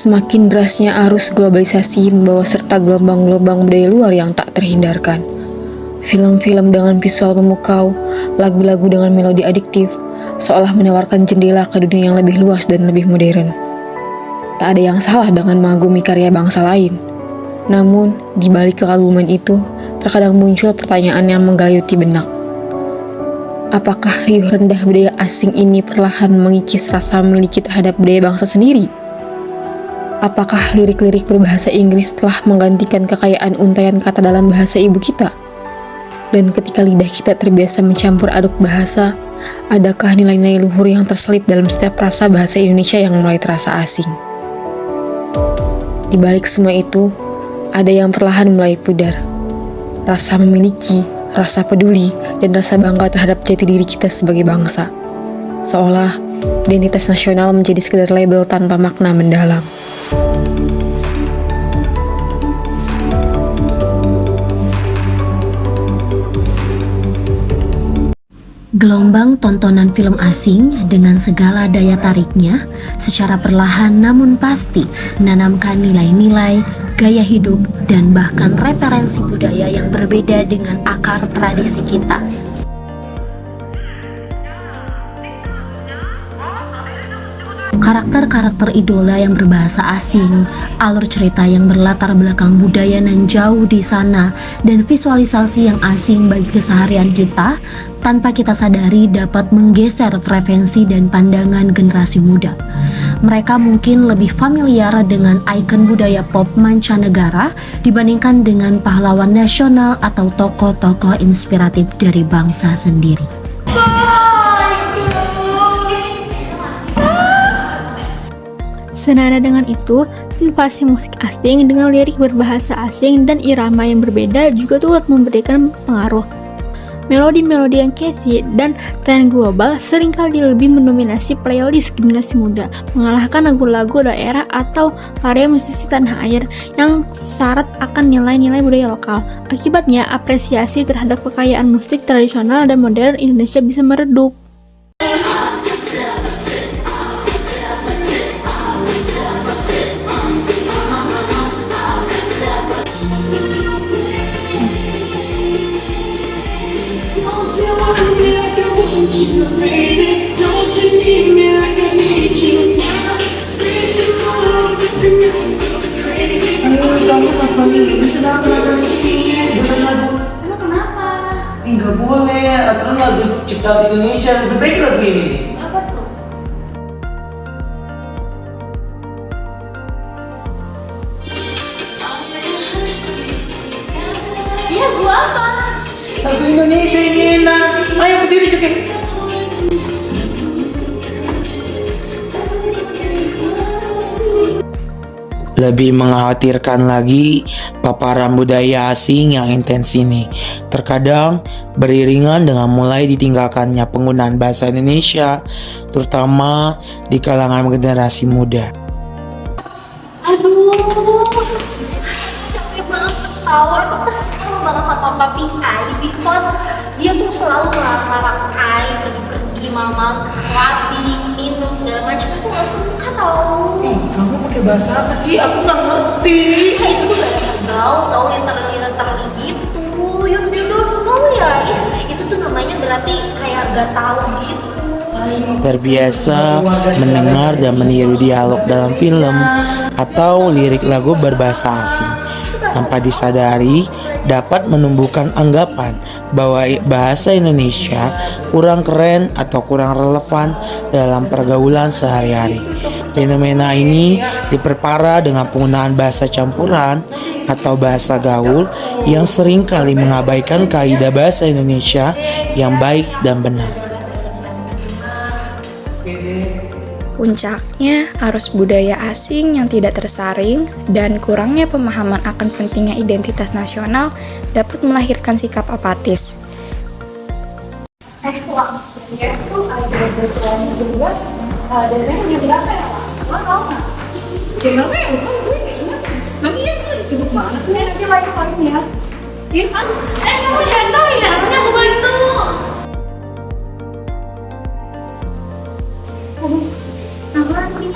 Semakin derasnya arus globalisasi membawa serta gelombang-gelombang budaya luar yang tak terhindarkan. Film-film dengan visual memukau, lagu-lagu dengan melodi adiktif, seolah menawarkan jendela ke dunia yang lebih luas dan lebih modern. Tak ada yang salah dengan mengagumi karya bangsa lain. Namun, di balik kekaguman itu, terkadang muncul pertanyaan yang menggelayuti benak. Apakah riuh rendah budaya asing ini perlahan mengikis rasa memiliki terhadap budaya bangsa sendiri? Apakah lirik-lirik berbahasa Inggris telah menggantikan kekayaan untaian kata dalam bahasa ibu kita? Dan ketika lidah kita terbiasa mencampur aduk bahasa, adakah nilai-nilai luhur yang terselip dalam setiap rasa bahasa Indonesia yang mulai terasa asing? Di balik semua itu, ada yang perlahan mulai pudar. Rasa memiliki, rasa peduli, dan rasa bangga terhadap jati diri kita sebagai bangsa. Seolah identitas nasional menjadi sekedar label tanpa makna mendalam. Gelombang tontonan film asing dengan segala daya tariknya secara perlahan namun pasti menanamkan nilai-nilai, gaya hidup, dan bahkan referensi budaya yang berbeda dengan akar tradisi kita. Karakter-karakter idola yang berbahasa asing, alur cerita yang berlatar belakang budaya nan jauh di sana, dan visualisasi yang asing bagi keseharian kita, tanpa kita sadari dapat menggeser frekuensi dan pandangan generasi muda. Mereka mungkin lebih familiar dengan ikon budaya pop mancanegara dibandingkan dengan pahlawan nasional atau tokoh-tokoh inspiratif dari bangsa sendiri. Senada dengan itu, invasi musik asing dengan lirik berbahasa asing dan irama yang berbeda juga turut memberikan pengaruh. Melodi-melodi yang catchy dan tren global seringkali lebih mendominasi playlist generasi muda, mengalahkan lagu-lagu daerah atau karya musisi tanah air yang syarat akan nilai-nilai budaya lokal. Akibatnya, apresiasi terhadap kekayaan musik tradisional dan modern Indonesia bisa meredup. Kamu ngapain ini? Kenapa? Bukan lagu. Emang kenapa? Nggak boleh. Aturan lagu ciptaan Indonesia. Lebih baik lagu ini. Apa tuh? Iya, gua apa? Lagu Indonesia ini enak. Ayo berdiri joget. Lebih mengkhawatirkan lagi, paparan budaya asing yang intens ini terkadang beriringan dengan mulai ditinggalkannya penggunaan bahasa Indonesia, terutama di kalangan generasi muda. Aduh, capek banget ketawa. Itu kesel banget sama papi Ai, because dia tuh selalu melarang Ai pergi-pergi malam-malam ke clubbing, minum segala macam. Aku gak suka tau. Kamu pakai bahasa apa sih? Aku nggak ngerti. Itu tuh galau, tau literally gitu. You don't know ya, itu tuh namanya berarti kayak gak tahu gitu. Terbiasa mendengar dan meniru dialog dalam film atau lirik lagu berbahasa asing tanpa disadari dapat menumbuhkan anggapan bahwa bahasa Indonesia kurang keren atau kurang relevan dalam pergaulan sehari-hari. Fenomena ini diperparah dengan penggunaan bahasa campuran atau bahasa gaul yang seringkali mengabaikan kaidah bahasa Indonesia yang baik dan benar. Puncaknya, arus budaya asing yang tidak tersaring dan kurangnya pemahaman akan pentingnya identitas nasional dapat melahirkan sikap apatis. Waktunya tuh ada berperan berdua dan yang berapa ya, Pak? Lo tau nggak? Kenapa ya? Lupa gue nggak ingat. Tapi ya gue sibuk banget. Ini aja lagi poin ya. Kamu jangan tahu ya, rasanya aku bantu. Apaan nih?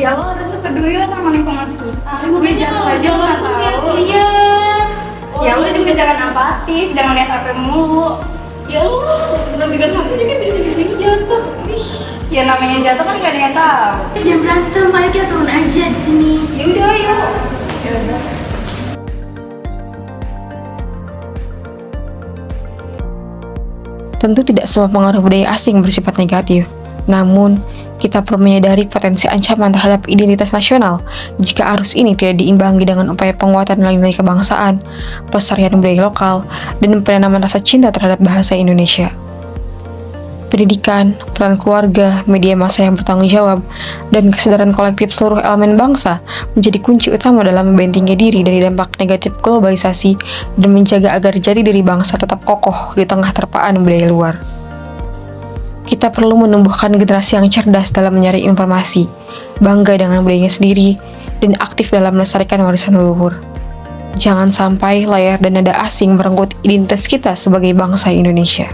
Ya lo harus peduli lah sama lingkungan sekitar. Gue jatuh aja lo nggak tahu. Iya. Ya lo juga jangan apatis, jangan lihat HP mulu. Ya lo nggak pegang HP juga bisa-bisa jatuh. Ih. Ya namanya jatuh kan gak ada yang tahu. Jangan berantem, ayo kita turun aja di sini. Yaudah ayo. Tentu tidak semua pengaruh budaya asing bersifat negatif. Namun, kita perlu menyadari potensi ancaman terhadap identitas nasional jika arus ini tidak diimbangi dengan upaya penguatan nilai-nilai kebangsaan, pelestarian budaya lokal, dan penanaman rasa cinta terhadap bahasa Indonesia. Pendidikan, peran keluarga, media massa yang bertanggung jawab, dan kesadaran kolektif seluruh elemen bangsa menjadi kunci utama dalam membentengi diri dari dampak negatif globalisasi dan menjaga agar jati diri bangsa tetap kokoh di tengah terpaan budaya luar. Kita perlu menumbuhkan generasi yang cerdas dalam menyaring informasi, bangga dengan budayanya sendiri, dan aktif dalam melestarikan warisan leluhur. Jangan sampai layar dan nada asing merenggut identitas kita sebagai bangsa Indonesia.